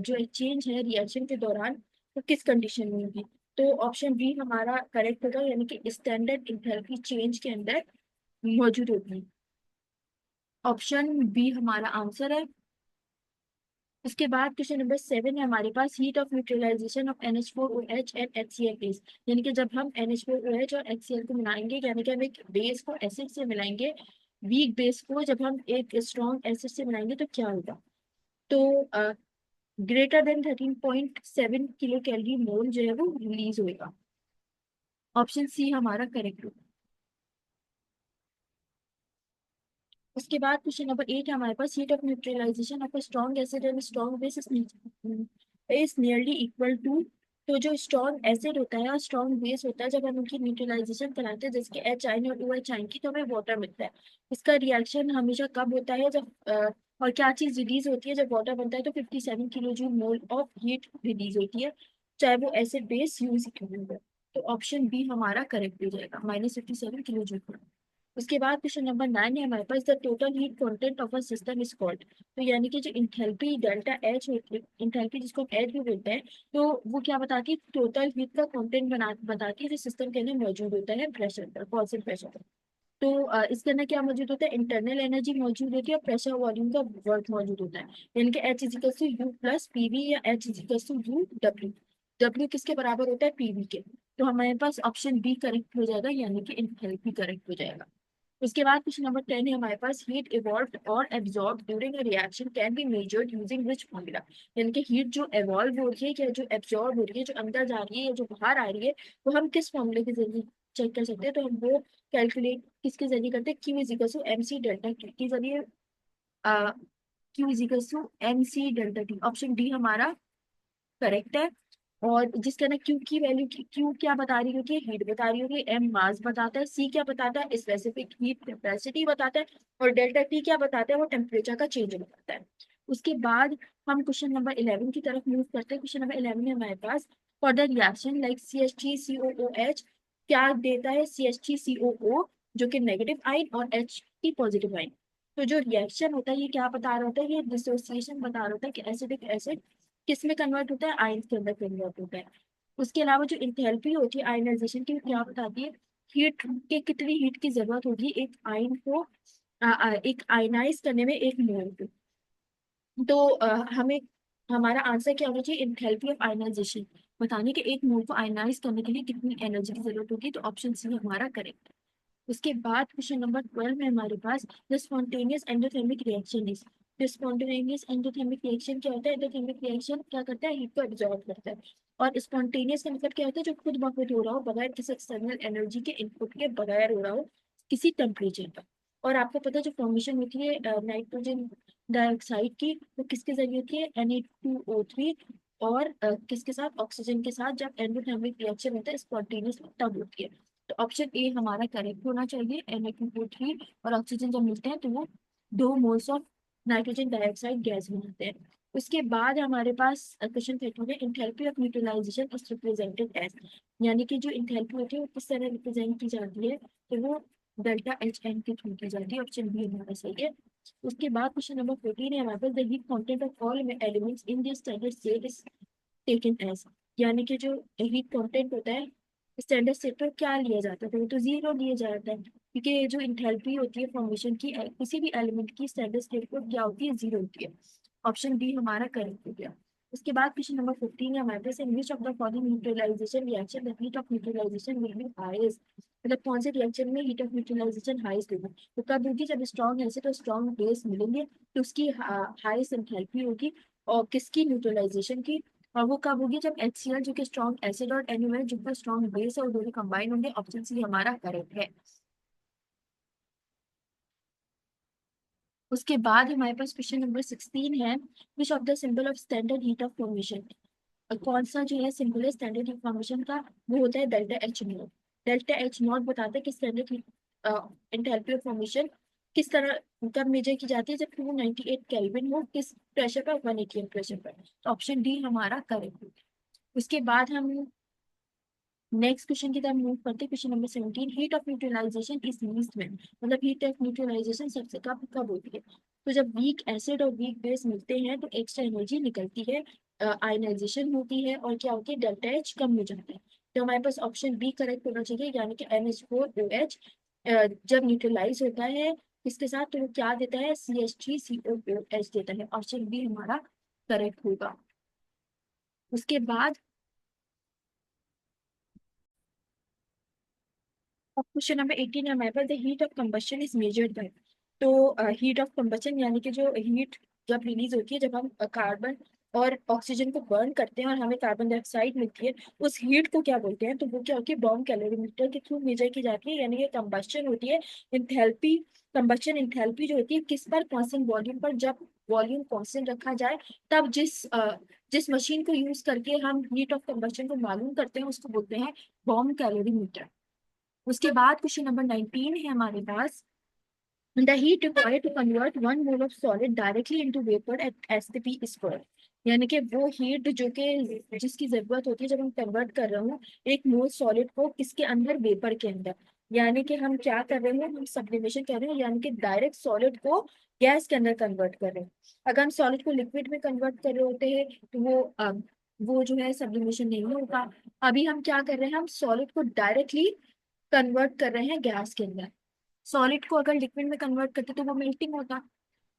जो एक्सचेंज है रिएक्शन के दौरान, वो किस कंडीशन में होगी। तो ऑप्शन बी हमारा करेक्ट होगा, यानी कि स्टैंडर्ड एंथैल्पी चेंज के अंदर मौजूद होगी। ऑप्शन बी हमारा आंसर है। उसके बाद क्वेश्चन नंबर 7 है हमारे पास, heat of neutralisation of NH4OH and HCl base. यानी कि जब हम NH4OH और HCl को मिलाएंगे, यानी कि हम एक बेस को एसिड से मिलाएंगे, वीक बेस को जब हम एक स्ट्रॉन्ग एसिड से मिलाएंगे तो क्या होगा? तो ग्रेटर देन 13.7 किलो कैलोरी मोल जो है वो रिलीज होगा। ऑप्शन सी हमारा करेक्ट होगा। उसके बाद क्वेश्चन नंबर 8 है हमारे पास, heat of neutralisation of a strong acid and strong base is nearly equal to. तो जो स्ट्रॉन्ग एसिड होता है और स्ट्रॉन्ग बेस होता है, जब हम उनकी न्यूट्रलाइजेशन कराते हैं, जैसे एच आयन और ओ एच आयन की, तो हमें वाटर मिलता है। इसका रिएक्शन हमेशा कब होता है? जब और क्या चीज रिलीज होती है जब वाटर बनता है? तो 57 kilo joule mole of heat release होती है, चाहे वो एसिड बेस यूज इक्विवेलेंट हो। तो ऑप्शन बी हमारा करेक्ट हो जाएगा, -57 किलो जूल। उसके बाद क्वेश्चन नंबर 9 है हमारे पास, the total heat content of a system is called. तो यानी कि जो इंथैल्पी डेल्टा एच होती है, इंथैल्पी जिसको हम एच भी बोलते हैं, तो वो क्या बताती है, टोटल हीट का कंटेंट बताती है जो सिस्टम के अंदर मौजूद होता है प्रेशर पर, कांस्टेंट प्रेशर पर। तो इसके अंदर क्या मौजूद होता है, इंटरनल एनर्जी मौजूद होती है और प्रेशर वॉल्यूम का वर्क मौजूद होता है। यानी कि H equal to U plus PV या H equal to U W. W किसके बराबर होता है, पीवी के। तो हमारे पास ऑप्शन बी करेक्ट हो जाएगा, यानी कि इंथैल्पी करेक्ट हो जाएगा। उसके बाद क्वेश्चन नंबर 10 है हमारे पास, हीट इवॉल्व और absorb during a reaction can be measured using which formula. यानी कि हीट जो एवॉल्व हो रही है या जो एब्जॉर्ब हो रही है, जो अंदर जा रही है या जो बाहर आ रही है, वो हम किस फॉर्मूले के जरिए चेक कर सकते हैं। तो हम वो कैलकुलेट किसके जरिए करते हैं, Q is equal to M C delta T के जरिए। Q is equal to M C delta T, option D हमारा करेक्ट है। और जिसका ना क्यू की वैल्यू, क्यू क्या बता रही होगी, हीट बता रही होगी, एम मास बताता है, सी क्या बताता है, स्पेसिफिक हीट कैपेसिटी बताता है, और डेल्टा टी क्या बताता है, वो टेम्परेचर का चेंज बताता है। उसके बाद हम क्वेश्चन नंबर 11 की तरफ मूव करते हैं। क्वेश्चन नंबर 11 में हमारे पास, for the reaction like C H T C O O H, क्या देता है, सी एच टी सी ओ ओ जो कि नेगेटिव आइन और एच की पॉजिटिव आइन। तो जो रिएक्शन होता है ये क्या बता रहा होता है, ये डिसोसिएशन बता रहा होता है कि एसिडिक एसिड किस में कन्वर्ट होता है, आयंस के अंदर कन्वर्ट होता है। उसके अलावा जो इंथैल्पी होती है आयनाइजेशन की, वो क्या बताती है, हीट के कितनी हीट की जरूरत होगी एक आयन को एक आयनाइज करने में, एक मोल को। तो हमें हमारा आंसर क्या होना चाहिए, इंथैल्पी ऑफ आयनाइजेशन बताने के एक मोल को आयनाइज करने के लिए कितनी एनर्जी की जरूरत होगी। तो ऑप्शन सी हमारा करेक्ट। उसके बाद क्वेश्चन नंबर 12 में हमारे पास, the spontaneous endothermic reaction is. तो स्पॉन्टेनियस एंडोथर्मिक रिएक्शन क्या होता है, एंडोथर्मिक रिएक्शन क्या करता है, हीट को एब्जॉर्ब करता है। और स्पॉन्टेनियस का मतलब क्या होता है, जो खुद ब खुद हो रहा हो, बगैर किसी एक्सटर्नल एनर्जी के इनपुट के बगैर हो रहा हो, किसी टेम्परेचर पर। और आपको पता है जो फॉर्मेशन होती है नाइट्रोजन डाइऑक्साइड की, वो किसके जरिए होती है, Na2O3, और किसके साथ, ऑक्सीजन के साथ, जब एंडोथर्मिक रिएक्शन होता है स्पॉन्टेनियस तब होती है। तो ऑप्शन ए हमारा करेक्ट होना चाहिए, Na2O3 और ऑक्सीजन जब मिलते हैं तो वो 2 moles of nitrogen dioxide gas बनाते हैं। उसके बाद हमारे पास क्वेश्चन 13 है, enthalpy of neutralisation is represented as. यानी कि जो इंथैल्पी होती है वो किस तरह रिप्रेजेंट की जाती है, तो वो डेल्टा एच एन के थ्रू की जाती है, ऑप्शन बी हमारा सही है। उसके बाद क्वेश्चन नंबर 14 है हमारे पास, the heat content of all elements in the standard state is taken as. यानी कि जो हीट कंटेंट होता है स्टैंडर्ड स्टेट पर क्या लिया जाता है, तो वो तो जीरो लिया जाता है, क्योंकि जो इंथैल्पी होती है फॉर्मेशन की किसी भी एलिमेंट की स्टैंडर्ड स्टेट पर क्या होती है, जीरो होती है। ऑप्शन बी हमारा करेक्ट हो गया। उसके बाद क्वेश्चन नंबर 15 है हमारे पास, in which of the following neutralisation reaction the heat of neutralisation will be highest. मतलब कौन से रिएक्शन में हीट ऑफ न्यूट्रलाइजेशन हाईएस्ट होगी, तो कब होगी, जब स्ट्रॉन्ग एसिड और स्ट्रॉन्ग बेस मिलेंगे तो उसकी हाईएस्ट एंथैल्पी होगी। और किसकी, न्यूट्रलाइजेशन की। और वो कब होगी, जब HCl जो कि स्ट्रॉन्ग एसिड और NaOH जो कि स्ट्रॉन्ग बेस है, वो दोनों कंबाइन होंगे। ऑप्शन सी हमारा करेक्ट है। उसके बाद हमारे पास क्वेश्चन नंबर 16 है, विच of the symbol of standard heat of formation. कौन सा जो है सिंबल है स्टैंडर्ड हीट फॉर्मेशन का, वो होता है delta H not. Delta H not बताता है कि standard heat enthalpy of formation किस तरह कब मेजर की जाती है, जब 298 केल्विन हो, किस प्रेशर पर, 180 प्रेशर पर। तो ऑप्शन डी हमारा करेक्ट है। उसके बाद हम नेक्स्ट क्वेश्चन की तरफ मूव करते हैं। Question number 17, heat of neutralisation is least when. मतलब हीट ऑफ न्यूट्रलाइजेशन सबसे कब कब होती है, तो जब वीक एसिड और वीक बेस मिलते हैं तो एक्स्ट्रा एनर्जी निकलती है, आयनाइजेशन होती है, और क्या होती है, डेल्टा एच कम हो जाता है। तो हमारे पास ऑप्शन बी करेक्ट होना चाहिए, यानी कि NH4OH जब न्यूट्रलाइज होता है इसके साथ, तो वो क्या देता है, CH3COOH देता है। ऑप्शन बी हमारा करेक्ट होगा। उसके बाद अब क्वेश्चन नंबर 18 है हमारे पास, the heat of combustion is measured by. तो हीट ऑफ कंबशन यानी कि जो हीट जब रिलीज होती है, जब हम कार्बन और ऑक्सीजन को बर्न करते हैं और हमें कार्बन डाइऑक्साइड मिलती है, उस हीट को क्या बोलते हैं, तो वो क्या होती है, बॉम्ब कैलोरीमीटर के थ्रू मेजर की जाती है। यानी कि कंबशन होती है, इंथैल्पी, कंबशन इंथैल्पी जो होती है किस पर, कांस्टेंट वॉल्यूम पर। जब वॉल्यूम कांस्टेंट रखा जाए तब जिस मशीन को यूज करके हम हीट ऑफ कंबशन को मालूम करते हैं उसको बोलते हैं बॉम्ब कैलोरीमीटर। उसके बाद क्वेश्चन नंबर 19 है हमारे पास, The heat required to convert 1 mole of solid directly into vapor at STP square. यानी कि वो हीट जो कि जिसकी जरूरत होती है जब हम कन्वर्ट कर रहे हो 1 मोल सॉलिड को किसके अंदर, वेपर के अंदर। यानी कि हम क्या कर रहे हैं, हम सब्लिमेशन कर रहे हैं, यानी कि डायरेक्ट सॉलिड को गैस के अंदर कन्वर्ट कर रहे हैं। अगर हम सॉलिड को लिक्विड में कन्वर्ट कर रहे होते हैं तो वो जो है सब्लिमेशन नहीं होगा। अभी हम क्या कर रहे हैं, हम सॉलिड को डायरेक्टली कन्वर्ट कर रहे हैं गैस के अंदर। सॉलिड को अगर लिक्विड में कन्वर्ट करते तो वो मेल्टिंग होता,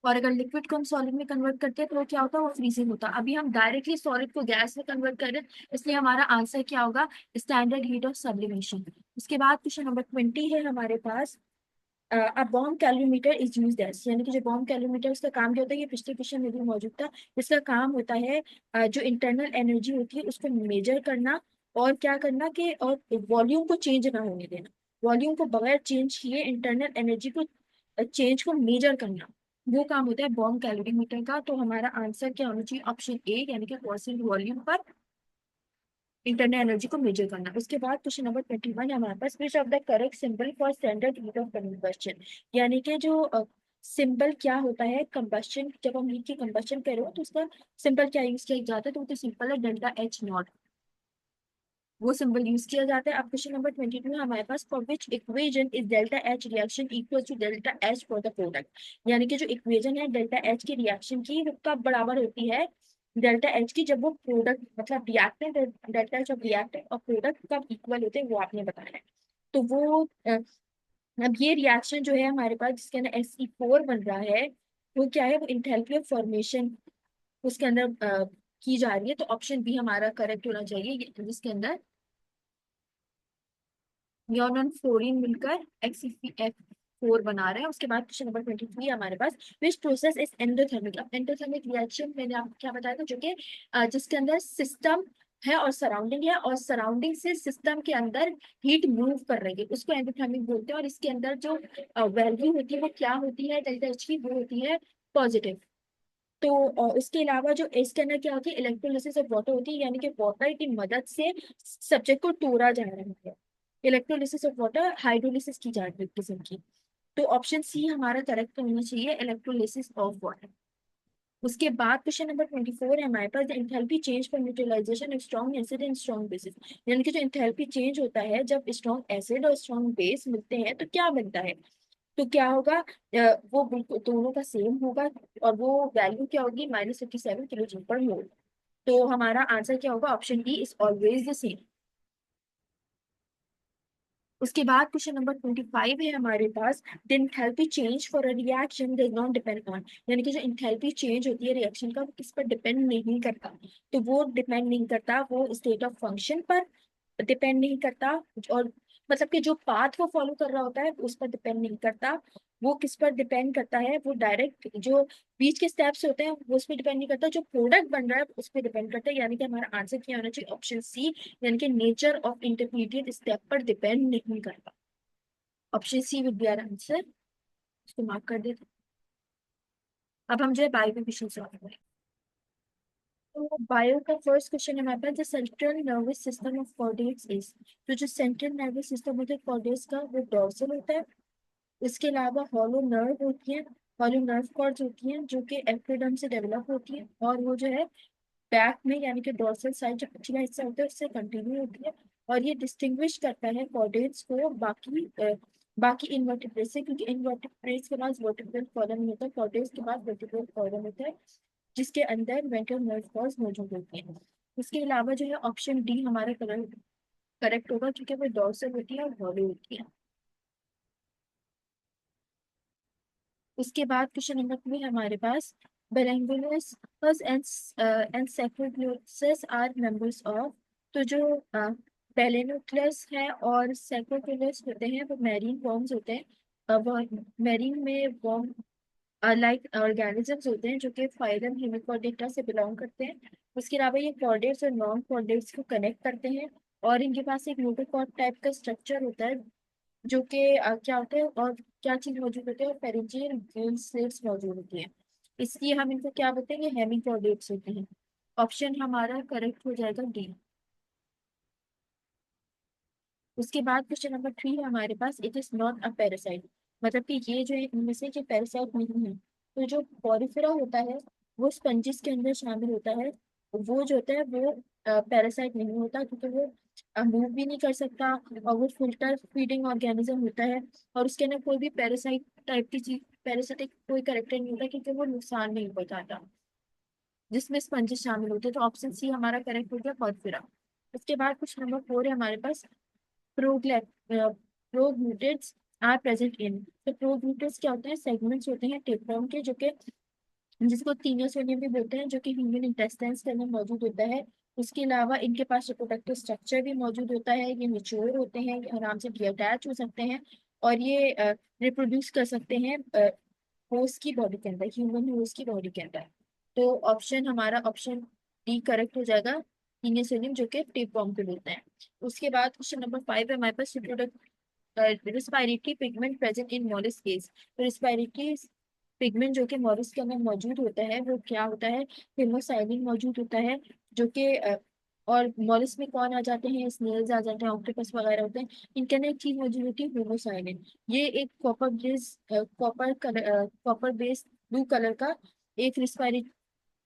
और अगर लिक्विड को हम सॉलिड में कन्वर्ट करते हैं तो वो क्या होता है, वो फ्रीजिंग होता। अभी हम डायरेक्टली सॉलिड को गैस में कन्वर्ट कर रहे हैं, इसलिए हमारा आंसर क्या होगा, स्टैंडर्ड हीट ऑफ सब्लिमेशन। उसके बाद क्वेश्चन नंबर 20 है हमारे पास। A bomb calorimeter is used as, यानी कि जो बॉम्ब कैलोरीमीटर उसका काम क्या होता है, ये पिछले क्वेश्चन में भी मौजूद था। इसका काम होता है जो इंटरनल एनर्जी होती है उसको मेजर करना, और क्या करना कि और वॉल्यूम को चेंज ना होने देना। वॉल्यूम को बगैर चेंज किए इंटरनल एनर्जी को चेंज को मेजर करना, वो काम होता है बॉम्ब कैलोरीमीटर का। तो हमारा आंसर क्या होना चाहिए, ऑप्शन ए, यानी कि कॉन्स्टेंट वॉल्यूम पर इंटरनल एनर्जी को मेजर करना। उसके बाद क्वेश्चन नंबर 21 है हमारे पास, which of the correct symbol for standard heat of combustion. यानी कि जो सिंबल क्या होता है कंबस्शन, जब हम हीट की कंबस्शन कर रहे हो तो उसका सिंबल क्या यूज किया जाता है, तो वो तो सिंपल है डेल्टा एच नॉट, वो सिंबल यूज किया जाता है। अब क्वेश्चन नंबर 22 है हमारे पास, for which equation is delta H reaction equal to delta H for the product. यानी कि जो इक्वेजन है डेल्टा एच की रिएक्शन की, वो कब बराबर होती है डेल्टा एच की, जब वो प्रोडक्ट मतलब reactant, delta H of reactant और प्रोडक्ट कब इक्वल होते हैं वो आपने बताना है। तो वो अब ये रिएक्शन जो है हमारे पास जिसके अंदर SE4 बन रहा है, वो क्या है, वो इंथैल्पी ऑफ फॉर्मेशन उसके अंदर की जा रही है। तो ऑप्शन बी हमारा करेक्ट होना चाहिए, जिसके अंदर नियोन और फ्लोरीन मिलकर XeF4 बना रहे हैं। उसके बाद क्वेश्चन नंबर 23 हमारे पास, विच प्रोसेस इज एंडोथर्मिक। अब एंडोथर्मिक रिएक्शन मैंने आपको क्या बताया था, जो कि जिसके अंदर सिस्टम है और सराउंडिंग है, और सराउंडिंग से सिस्टम के अंदर हीट मूव कर रही है, उसको एंडोथर्मिक बोलते हैं। और इसके अंदर जो वैल्यू होती है वो क्या होती है, डेल्टा एच की, वो होती है पॉजिटिव। तो इसके अलावा जो इसके अंदर क्या होती है, इलेक्ट्रोलिसिस ऑफ वाटर होती है, यानी कि वाटर की मदद से सब्जेक्ट को तोड़ा जा रहा है। इलेक्ट्रोलिसिस ऑफ वाटर हाइड्रोलिसिस की जा रही है एक किस्म की। तो ऑप्शन सी हमारा करेक्ट होना चाहिए, इलेक्ट्रोलिसिस ऑफ वाटर। उसके बाद क्वेश्चन नंबर 24 है हमारे पास, enthalpy change for neutralisation of strong acid and strong bases. यानी कि जो एंथैल्पी चेंज होता है जब स्ट्रॉन्ग एसिड और स्ट्रॉन्ग बेस मिलते हैं तो क्या बनता है। तो क्या होगा, वो बिल्कुल दोनों का सेम होगा, और वो वैल्यू क्या होगी, -57 kJ/mol। तो हमारा आंसर क्या होगा, option D is always the same. उसके बाद क्वेश्चन नंबर 25 है हमारे पास, the enthalpy change for a reaction does not depend on. यानी कि जो एंथैल्पी चेंज होती है रिएक्शन का, वो किस पर डिपेंड नहीं करता। तो वो डिपेंड नहीं करता, वो स्टेट ऑफ फंक्शन पर डिपेंड नहीं करता, और मतलब कि जो पाथ वो फॉलो कर रहा होता है उस पर डिपेंड नहीं करता। वो किस पर डिपेंड करता है, वो डायरेक्ट जो बीच के स्टेप्स होते हैं वो उस पर डिपेंड नहीं करता, जो प्रोडक्ट बन रहा है उस पर डिपेंड करता है। यानी कि हमारा आंसर क्या होना चाहिए, ऑप्शन सी, यानी कि नेचर ऑफ इंटरमीडिएट स्टेप पर डिपेंड नहीं करता। Option C will be our answer, इसको मार्क कर देते हैं। अब हम जो है बायो के क्वेश्चन सॉल्व करें। तो बायो का फर्स्ट क्वेश्चन है हमारे पास, the central nervous system of chordates is. तो जो सेंट्रल नर्वस सिस्टम होता है कॉर्डेट्स का, वो डोर्सल होता है। इसके अलावा हॉलो नर्व होती है, हॉलो नर्व कॉर्ड्स होती हैं जो कि एपिडर्म से डेवलप होती है, और वो जो है बैक में यानी कि डोर्सल साइड जो पिछला हिस्सा होता है उससे कंटिन्यू होती है। और ये डिस्टिंग्विश करता है कॉर्डेट्स को बाकी इनवर्टिब्रेट्स से, क्योंकि इनवर्टिब्रेट्स के पास वर्टिब्रल कॉलम नहीं होता, कॉर्डेट्स के पास वर्टिब्रल कॉलम होता है जिसके अंदर वेंट्रल नर्व कॉर्ड्स मौजूद होती हैं। इसके अलावा जो है ऑप्शन डी हमारा करेक्ट होगा, क्योंकि वो डोर्सल होती है और हॉलो होती है। उसके बाद क्वेश्चन नंबर 2 है हमारे पास, बेलेंगुलस एंड सेक्रोग्लोसस आर मेंबर्स ऑफ। तो जो बेलेनोक्लस है और सेक्रोग्लोसस होते हैं वो मैरीन वर्म्स होते हैं। वो मैरीन में वर्म लाइक ऑर्गेनिजम्स होते हैं जो कि फाइलम हेमिकोडेटा से बिलोंग करते हैं। उसके अलावा ये कॉर्डेट्स और नॉन कॉर्डेट्स को कनेक्ट करते हैं, और इनके पास एक नोटोकॉर्ड टाइप का स्ट्रक्चर होता है जो कि क्या होता है, और क्या चीज मौजूद होती है, और पेरिंजियल ग्रीन स्लिट्स मौजूद होती है। इसलिए हम इनको क्या बोलते हैं, हेमिकोडेट्स होते हैं। ऑप्शन हमारा करेक्ट हो जाएगा डी। उसके बाद क्वेश्चन नंबर 3 है हमारे पास, it is not a parasite. मतलब कि ये जो है इनमें से जो पैरासाइट नहीं है। तो जो पॉरीफेरा होता है वो स्पंजिस के अंदर शामिल होता है। वो जो होता है वो पैरासाइट नहीं होता, क्योंकि वो मूव भी नहीं कर सकता, और वो फिल्टर फीडिंग ऑर्गेनिज्म होता है। और उसके अंदर कोई भी पैरासाइट टाइप की चीज, पैरासाइटिक कोई करेक्टर नहीं होता, क्योंकि वो नुकसान नहीं पहुंचाता, जिसमें स्पंजिस शामिल होते हैं। तो ऑप्शन सी हमारा करेक्ट हो गया, पॉरीफेरा। उसके बाद कुछ नंबर 4 है हमारे पास, प्रोग्लूटिड्स आर प्रेजेंट इन। तो प्रोग्लूटिड्स क्या होते हैं? सेगमेंट्स होते हैं टेपवर्म के, जो कि जिसको तीनियोसोनियम भी बोलते हैं, जो कि ह्यूमन इंटेस्टाइन्स के अंदर मौजूद होता है। उसके अलावा इनके पास रिप्रोडक्टिव स्ट्रक्चर भी मौजूद होता है, ये मेच्योर होते हैं, ये आराम से अटैच हो सकते हैं, और ये रिप्रोड्यूस कर सकते हैं होस्ट की बॉडी के अंदर, ह्यूमन होस्ट की बॉडी के अंदर। तो ऑप्शन हमारा ऑप्शन डी करेक्ट हो जाएगा, तीनियोसोनियम, जो कि टेपवर्म को बोलते हैं। उसके बाद क्वेश्चन नंबर 5 है हमारे पास, respiratory pigment present in mollusc case. तो रिस्पायरेटरी पिगमेंट जो कि मॉलस्क के अंदर मौजूद होता है वो क्या होता है? हेमोसाइलिन मौजूद होता है, जो कि और मॉलस्क में कौन आ जाते हैं? स्नेल्स आ जाते हैं, ऑक्टोपस वगैरह होते हैं। इनके अंदर एक चीज मौजूद होती है, हेमोसाइलिन। ये एक कॉपर बेस्ड ब्लू कलर का एक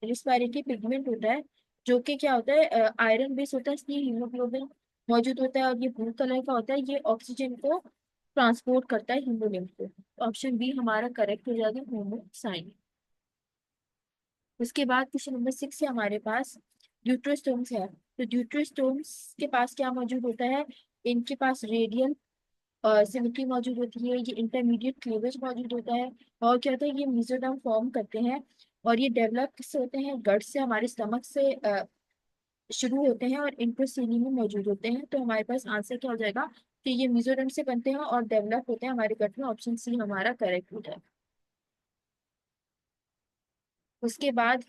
रिस्पायरेटरी पिगमेंट होता है, जो कि क्या होता है? आयरन बेस होता है, इसलिए हीमोग्लोबिन मौजूद होता है, और ये ब्लू कलर का होता है, ये ऑक्सीजन को ट्रांसपोर्ट करता है हीमोग्लोबिन को। ऑप्शन बी हमारा करेक्ट हो जाएगा, होमोसाइन। उसके बाद क्वेश्चन नंबर 6 है हमारे पास, ड्यूटेरोस्टोम्स है। तो ड्यूटेरोस्टोम्स के पास क्या मौजूद होता है? इनके पास रेडियल सिमेट्री मौजूद होती है, ये इंटरमीडिएट क्लीवेज मौजूद होता है, और क्या होता है? ये मेसोडर्म फॉर्म करते हैं, और ये डेवलप किससे होते हैं? गट से, हमारे स्टमक से शुरू होते हैं, और इंट्रोसीनी में मौजूद होते हैं। तो हमारे पास आंसर क्या हो जाएगा कि ये मेसोडर्म से बनते हैं और डेवलप होते हैं हमारे गट में। ऑप्शन सी हमारा करेक्ट हो जाएगा। उसके बाद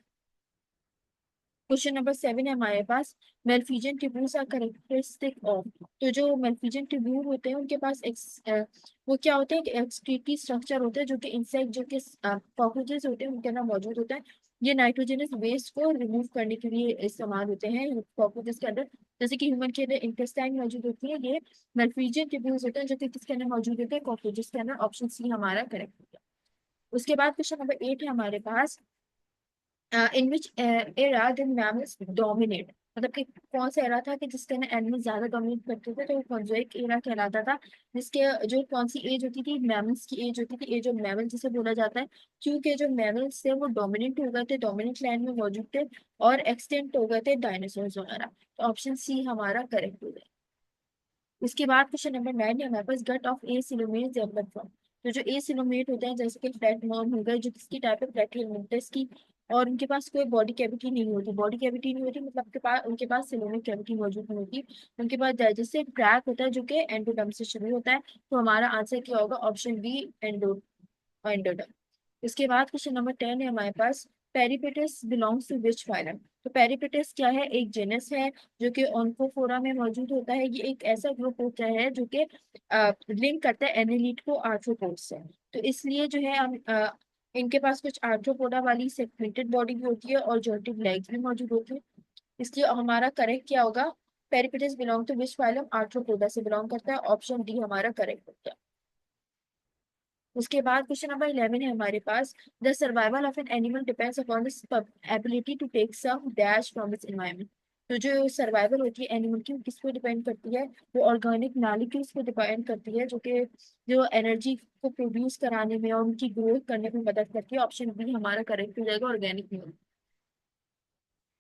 क्वेश्चन नंबर 7 है हमारे पास, मेलफिजियन ट्यूब्यूल्स आर कैरेक्टरिस्टिक ऑफ। तो जो मेलफिजियन ट्यूब्यूल होते हैं उनके पास वो क्या होते हैं? एक्सक्रीटरी स्ट्रक्चर होते हैं, जो कि इंसेक्ट, जो कि कॉकरोचेस होते हैं, उनके अंदर मौजूद होता है। ये नाइट्रोजनस वेस्ट को रिमूव करने के लिए इस्तेमाल होते हैं कॉकरोचेस के अंदर। जैसे कि ह्यूमन के अंदर इंटेस्टाइन मौजूद होती है, ये मेलफिजियन ट्यूब्यूल्स होते हैं, जो कि किसके अंदर मौजूद होते हैं? कॉकरोचेस के अंदर। ऑप्शन सी हमारा करेक्ट होगा। उसके बाद क्वेश्चन नंबर 8 है हमारे पास, in which era the mammals dominate. मतलब कि कौन सा एरा था कि जिसके अंदर एनिमल ज्यादा डोमिनेट करते थे? तो वो कॉन्जोइक एरा कहलाता था, जिसके जो कौन सी एज होती थी? मैमल्स की एज होती थी, एज ऑफ मैमल जिसे बोला जाता है, क्योंकि जो मैमल्स थे वो डोमिनेंट हो गए थे, डोमिनेंट लाइन में मौजूद थे, और एक्सटेंट हो गए थे डायनासोर वगैरह। तो ऑप्शन सी हमारा करेक्ट हो गया। उसके बाद क्वेश्चन नंबर 9 है हमारे पास, gut of a coelomate develop from. तो जो ए सिलोमेट होते हैं, जैसे कि फ्लैट मॉम हो गए, जो किसकी टाइप है? प्लेटिहेल्मिंथस की। और उनके पास कोई बॉडी कैविटी नहीं होती, बॉडी कैविटी नहीं होती मतलब के पास उनके पास सिलोमिक कैविटी मौजूद नहीं होती। उनके पास डाइजेस्टिव ट्रैक होता है, जो कि एंडोडर्म से शुरू होता है। तो हमारा आंसर क्या होगा? Option B, endoderm. इसके बाद क्वेश्चन नंबर 10 है हमारे पास, peripatus belongs to which phylum. तो पेरिपेटस क्या है? एक जेनस है, जो कि ऑन्कोफोरा में मौजूद होता है। ये एक ऐसा ग्रुप होता है जो कि लिंक करता है एनिलीड को आर्थ्रोपोड से। तो इसलिए जो है हम इनके पास कुछ आर्थ्रोपोडा वाली सेगमेंटेड बॉडी भी होती है, और जॉइंटेड लेग्स भी मौजूद होती है। इसलिए हमारा करेक्ट क्या होगा? Peripatus belong to which phylum? Arthropoda से बिलोंग करता है। ऑप्शन डी हमारा करेक्ट होता है। उसके बाद क्वेश्चन नंबर 11 है हमारे पास, the survival of an animal depends upon the ability to take some dash from its environment. तो जो सर्वाइवल होती है एनिमल की, वो किस पे डिपेंड करती है? वो ऑर्गेनिक मॉलिक्यूल्स पे डिपेंड करती है, जो एनर्जी को प्रोड्यूस कराने में और उनकी ग्रोथ करने में मदद करती है। ऑप्शन बी हमारा करेक्ट हो जाएगा, ऑर्गेनिक।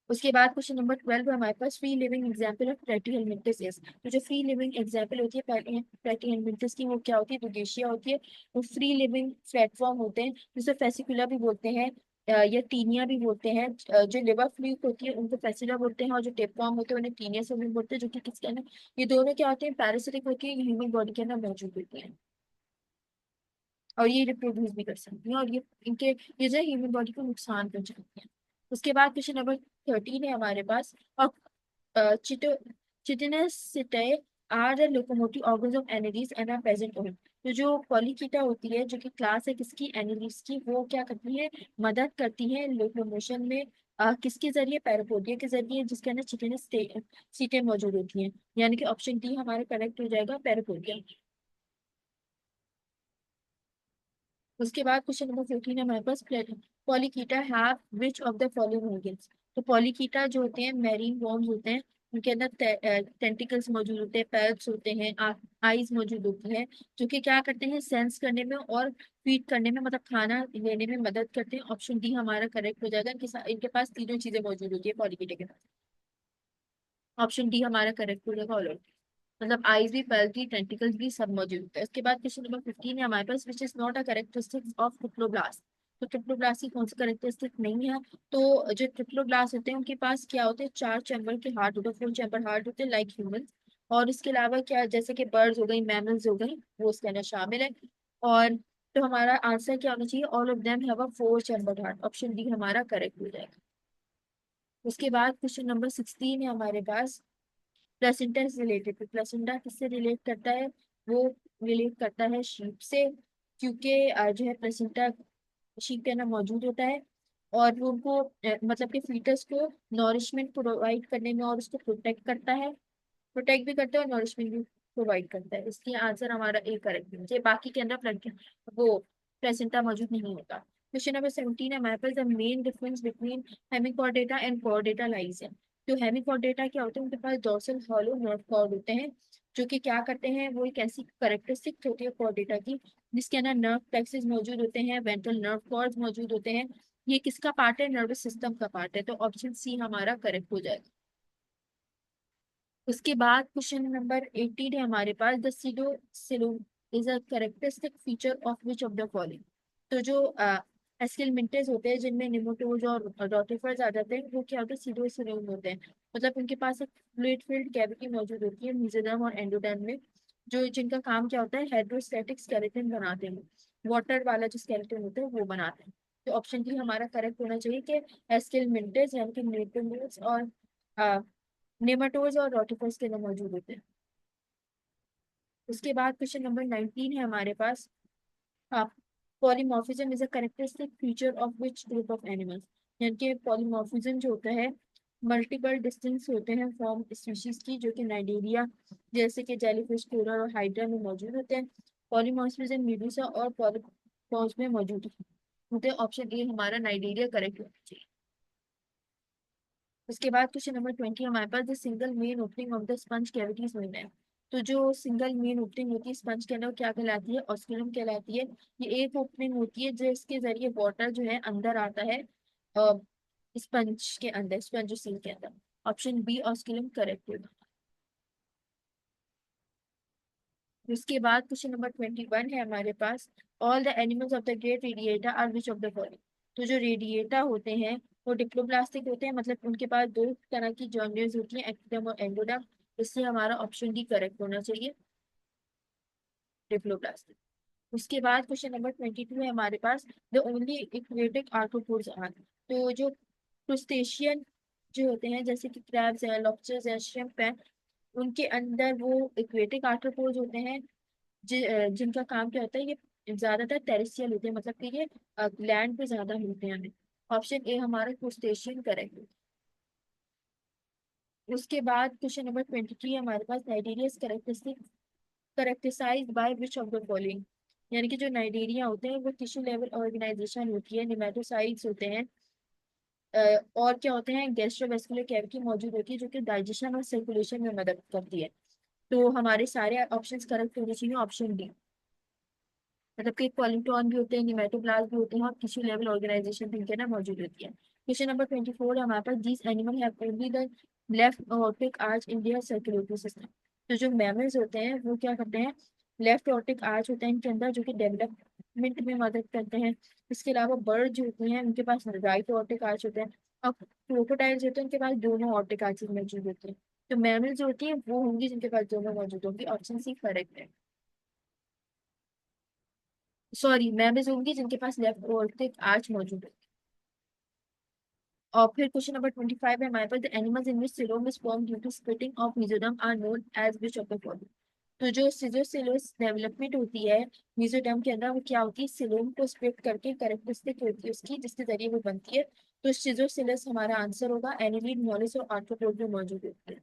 उसके बाद क्वेश्चन नंबर 12 है हमारे पास, free living example of Platyhelminthes is. तो जो फ्री लिविंग एग्जांपल होती है प्लेटीहेल्मिंथस की, वो क्या होती है? ब्यूगेशिया होती है। वो फ्री लिविंग प्लेटफॉर्म होते हैं, जिसे फेसिकुला भी बोलते हैं, या टीनिया भी बोलते हैं। जो लिवर फ्लूक होती है उनको फेसिला बोलते हैं, और जो टेपवर्म होते हैं उन्हें टीनिया से भी बोलते हैं, जो कि किसके अंदर? ये दोनों क्या होते हैं? पैरासिटिक होती है, ह्यूमन बॉडी के अंदर मौजूद होती है, और ये रिप्रोड्यूस भी कर सकती हैं, और ये जो ह्यूमन बॉडी को नुकसान पहुंचाती हैं। उसके बाद क्वेश्चन नंबर 13 है हमारे पास, और चिटो चिटिनसिटाe are the locomotive organs of annelids and are present on. तो जो पॉलीकीटा होती है, जो कि क्लास है किसकी? एनालीज की। वो क्या करती है? मदद करती है लोकोमोशन में। किसके जरिए? पैरापोडिया के जरिए, जिसके अंदर चिटिनस सीटें मौजूद होती हैं। यानी कि ऑप्शन डी हमारा करेक्ट हो जाएगा, पैरापोडिया। उसके बाद क्वेश्चन नंबर 15 है हमारे पास, Polychaeta have which of the following organs. तो पॉलीकीटा जो होते हैं मैरीन वॉर्म्स होते हैं, उनके अंदर टेंटिकल्स मौजूद होते हैं, पैल्स होते हैं, आईज मौजूद होती है, जो कि क्या करते हैं, सेंस करने में और फीड करने में, मतलब खाना लेने में मदद करते हैं। ऑप्शन डी हमारा करेक्ट हो जाएगा। इनके पास तीनों चीजें मौजूद होती है पॉलीकीटा के पास। ऑप्शन डी हमारा करेक्ट हो जाएगा ऑलरेडी, मतलब आईज भी, पैल्स भी, टेंटिकल्स भी सब मौजूद होता है। उसके बाद क्वेश्चन नंबर 15 है हमारे पास, which is not a characteristic of triploblast. तो ट्रिप्लोब्लास्ट की कौन सी कैरेक्टरिस्टिक नहीं है। तो जो ट्रिप्लोब्लास्ट होते हैं उनके पास क्या होते हैं, 4 चैम्बर के हार्ट होते हैं, 4 चैम्बर हार्ट होते हैं लाइक ह्यूमन। और इसके अलावा क्या, जैसे कि बर्ड्स हो गई, मैमल्स हो गई, वो उसके अंदर शामिल है। और तो हमारा आंसर क्या होना चाहिए, all of them have a 4 chamber heart. Option D हमारा करेक्ट हो जाएगा। उसके बाद क्वेश्चन नंबर 16 है हमारे पास, प्लेसेंटा से रिलेटेड। तो प्लेसेंटा किससे रिलेट करता है, वो रिलेट करता है शीप से, क्योंकि जो है प्लेसेंटा शीप के अंदर मौजूद होता है, और वो उनको मतलब कि फीटस को नॉरिशमेंट प्रोवाइड करने में और उसको प्रोटेक्ट करता है, प्रोटेक्ट भी करता है और नॉरिशमेंट भी प्रोवाइड करता है। इसलिए आंसर हमारा ए करेक्ट है, बाकी के अंदर वो प्लेसेंटा मौजूद नहीं होता। क्वेश्चन नंबर 17 है हमारे पास, the main difference between Hemichordata and Chordata lies है। जो हेमिकॉर्डेटा क्या होते हैं, उनके पास डोर्सल हॉलो नर्व कॉर्ड होते हैं, जो कि क्या करते हैं, वो एक ऐसी करेक्टरिस्टिक होती है कॉर्डेटा की, जिसके अंदर नर्व प्लेक्सेस मौजूद होते हैं, वेंट्रल नर्व कॉर्ड्स मौजूद होते हैं। ये किसका पार्ट है, नर्वस सिस्टम का पार्ट है। तो ऑप्शन सी हमारा करेक्ट हो जाएगा। उसके बाद क्वेश्चन नंबर 18 है हमारे पास, the pseudocoelom is a characteristic feature of which of the following. तो जो एस्केलमेंटेस होते हैं, जिनमें निमोटोज और डॉटिफर्स आ जाते हैं, वो क्या होते हैं, सीडो सिलोम होते हैं। मतलब उनके पास एक फ्लूइड फिल्ड कैविटी मौजूद होती है मेसोडर्म और एंडोडर्म में, जो जिनका काम क्या होता है, हाइड्रोस्टैटिक स्केलेटन बनाते हैं, वाटर वाला जो स्केलेटन होता है वो बनाते हैं। तो ऑप्शन डी हमारा करेक्ट होना चाहिए कि एस्केलमेंटेस यानी कि निमोटोड्स और नेमाटोड्स और रोटिफर्स के अंदर मौजूद होते हैं। उसके बाद क्वेश्चन नंबर 19 है हमारे पास, हाँ, polymorphism is a characteristic feature of which group of animals. यानी कि पॉलीमॉर्फिज्म जो होता है, मल्टीपल डिस्टेंस होते हैं फॉर्म स्पीशीज की, जो कि नाइजीरिया जैसे कि जेलीफिश, कोरल और हाइड्रा में मौजूद होते हैं। पॉलीमॉर्फिज्म मीडूसा और पॉलीपॉज में मौजूद होते हैं। ऑप्शन ए हमारा नाइजीरिया करेक्ट होना चाहिए। उसके बाद क्वेश्चन नंबर 20 हमारे पास, the single main opening of the sponge cavity is known है। तो जो सिंगल मेन ओपनिंग होती है स्पंज के अंदर, वो क्या कहलाती है, ऑस्कुलम कहलाती है। ये एक ओपनिंग होती है जिसके जरिए वाटर जो है अंदर आता है स्पंज के अंदर, स्पंज सील के अंदर। ऑप्शन बी ऑस्कुलम करेक्ट होगा। उसके बाद क्वेश्चन नंबर 21 है हमारे पास, all the animals of the great Radiata are which of the following. तो जो रेडिएटा होते हैं वो डिप्लोप्लास्टिक होते हैं, मतलब उनके पास दो तरह की जॉइंट्स होती हैं, एक्टोडर्म और एंडोडर्म। इससे हमारा ऑप्शन डी करेक्ट होना चाहिए, डिप्लोप्लास्टिक। उसके बाद क्वेश्चन नंबर 22 है हमारे पास, the only aquatic arthropods are. तो जो क्रुस्टेशियन जो होते हैं, जैसे कि क्रैब्स हैं, लॉबस्टर्स हैं, श्रिम्प हैं, उनके अंदर वो इक्वेटिक आर्थ्रोपोड्स होते हैं, जिनका काम क्या होता है, ये ज्यादातर टेरेस्ट्रियल होते हैं, मतलब कि ये लैंड पे ज्यादा मिलते हैं हमें। ऑप्शन ए हमारा क्रूस्टेशियन करेक्ट है। उसके बाद क्वेश्चन नंबर 23 हमारे पास, नाइजीरियस characterised by which of the following. यानी कि जो नाइजीरिया होते हैं वो टिश्यू लेवल ऑर्गेनाइजेशन होती है, निमेटोसाइट्स होते हैं, और क्या होते हैं, गैस्ट्रोवेस्कुलर कैविटी मौजूद होती है, जो कि डाइजेशन और सर्कुलेशन में मदद करती है। तो हमारे सारे ऑप्शंस करेक्ट होने चाहिए, ऑप्शन डी, मतलब कि पॉलिटॉन भी होते हैं, निमेटोप्लाज्म भी होते हैं, और टिश्यू लेवल ऑर्गेनाइजेशन भी इनके ना मौजूद होती है। क्वेश्चन नंबर 24 है हमारे पास, these animal have only the left aortic arch in their circulatory system. तो जो मैमल्स होते हैं वो क्या करते हैं, लेफ्ट ऑर्टिक आर्च होता है इनके अंदर, जो कि डेवलपमेंट में मदद करते हैं। इसके अलावा बर्ड जो होते हैं उनके पास राइट ऑर्टिक आर्च होते हैं, और क्रोकोडाइल्स होते हैं उनके पास दोनों ऑर्टिक आर्चेस मौजूद होते हैं। तो मैमल्स जो होती है वो होंगी जिनके पास दोनों मौजूद होंगी। ऑप्शन सी करेक्ट है, सॉरी, मैमल्स होंगी जिनके पास लेफ्ट ऑर्टिक आर्च मौजूद है। और फिर क्वेश्चन नंबर 25 है हमारे पास, the animals in which coelom is form due to splitting of mesoderm are known as which of the following. तो जो सिजोसेलोस डेवलपमेंट होती है मेसोडर्म के अंदर, वो क्या होती है, सिलोम को स्प्लिट करके कैरेक्टरिस्टिक होती है उसकी, जिसके जरिए वो बनती है। तो सिजोसेलोस हमारा आंसर होगा, एनिलीड, मोलस और आर्थ्रोपोड में मौजूद होती है।